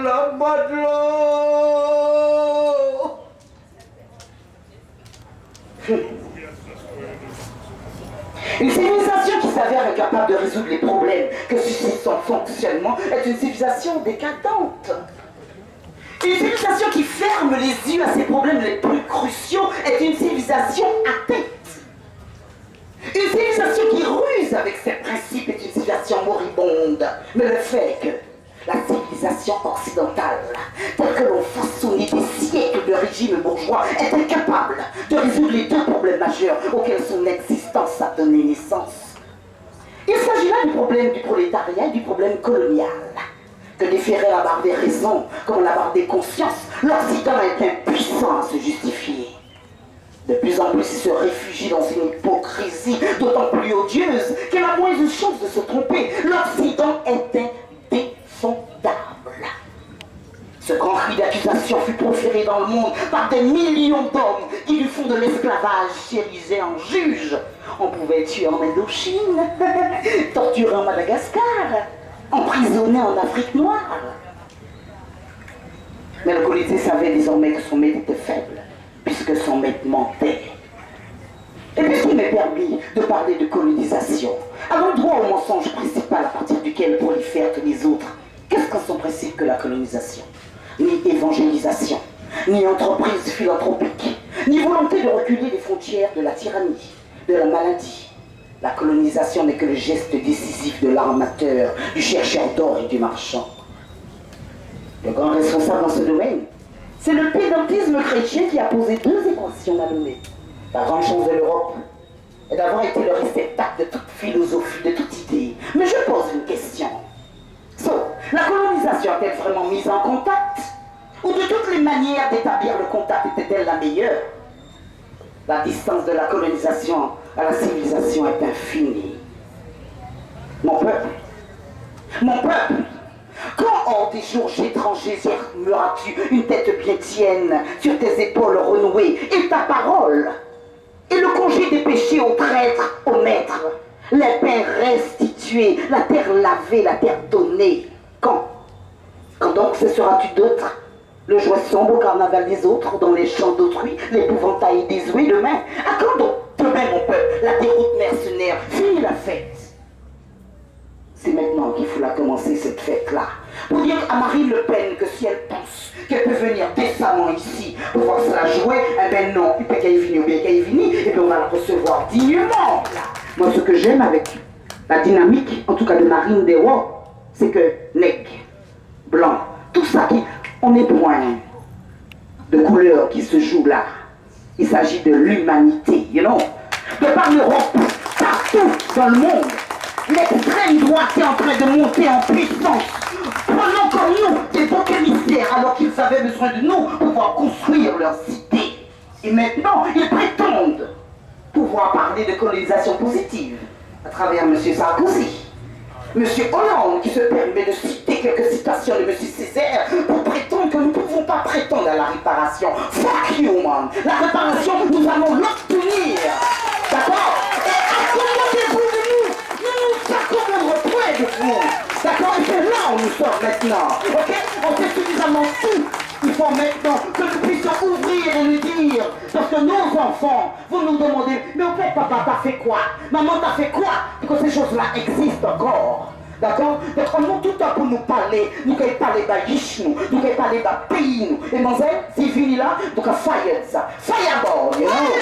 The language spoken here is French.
la Badlo. Une civilisation qui s'avère incapable de résoudre les problèmes que suscite son fonctionnement est une civilisation décadente. Une civilisation qui ferme les yeux à ses problèmes les plus cruciaux est une civilisation athée. Une civilisation qui ruse avec ses principes est une civilisation moribonde. Mais le fait est que la civilisation occidentale, telle que l'on façonnait des siècles de régime bourgeois, est incapable de résoudre les deux problèmes majeurs auxquels son existence a donné naissance. Il s'agit là du problème du prolétariat et du problème colonial. Que déférer la barre des raisons comme la barre des consciences, l'Occident est impuissant à se justifier. De plus en plus, il se réfugie dans une hypocrisie d'autant plus odieuse qu'elle a moins de chances de se tromper. L'Occident est indéfendable. Ce grand cri d'accusation fut proféré dans le monde par des millions d'hommes qui du fond de l'esclavage s'érigeaient en juges. On pouvait tuer en Indochine, torturer en Madagascar, emprisonné en Afrique noire. Mais le Colisée savait désormais que son maître était faible, puisque son maître mentait. Et puisqu'il m'est permis de parler de colonisation, allons droit au mensonge principal à partir duquel prolifèrent tous les autres. Qu'est-ce que son principe que la colonisation? Ni évangélisation, ni entreprise philanthropique, ni volonté de reculer les frontières de la tyrannie, de la maladie. La colonisation n'est que le geste décisif de l'armateur, du chercheur d'or et du marchand. Le grand responsable dans ce domaine, c'est le pédantisme chrétien qui a posé deux équations malhonnêtes. La grande chance de l'Europe est d'avoir été le réceptacle de toute philosophie, de toute idée. Mais je pose une question. La colonisation a-t-elle vraiment mis en contact? Ou de toutes les manières d'établir le contact était-elle la meilleure? La distance de la colonisation à la civilisation est infinie. Mon peuple, quand hors des jours étrangers murmuras-tu une tête bien tienne sur tes épaules renouées et ta parole, et le congé des péchés aux traîtres, aux maîtres, les pains restitués, la terre lavée, la terre donnée? Quand donc cesseras-tu d'autres? Le joie sombre au carnaval des autres, dans les champs d'autrui, l'épouvantail désuet demain? À quand donc demain, mon peuple, la déroute mercenaire? Finis la fête. C'est maintenant qu'il faut la commencer, cette fête-là. Pour dire à Marine Le Pen que si elle pense qu'elle peut venir décemment ici pour voir cela jouer, eh ben non, il peut qu'elle y vienne ou bien qu'elle y vienne, et puis on va la recevoir dignement. Moi, ce que j'aime avec la dynamique, en tout cas de Marine Desrois, c'est que nègre, blanc, tout ça qui, on est point de couleur qui se joue là. Il s'agit de l'humanité, you know. De par l'Europe, partout dans le monde, l'extrême droite est en train de monter en puissance. Prenons comme nous des boucs émissaires alors qu'ils avaient besoin de nous pour pouvoir construire leur cité. Et maintenant, ils prétendent pouvoir parler de colonisation positive à travers M. Sarkozy. M. Hollande qui se permet de citer quelques citations de M. Césaire pour prétendre que nous ne pouvons pas prétendre à la réparation. Fuck you, man! La réparation, nous allons l'obtenir! D'accord? Et accommodez-vous de nous! Nous nous accommoderons près de vous! D'accord? Et c'est là où nous sommes maintenant! Ok? On fait suffisamment tout! Il faut maintenant que nous puissions ouvrir et lui dire, parce que nos enfants vont nous demander, mais en fait, papa, t'as fait quoi? Maman, t'as fait quoi? Pour que ces choses-là existent encore. D'accord? Donc, on monte tout le temps pour nous parler, nous pouvons parler de nous pouvons parler de pays, nous. Et mon zèle, c'est fini là, donc, fire ça. Fireball, you know?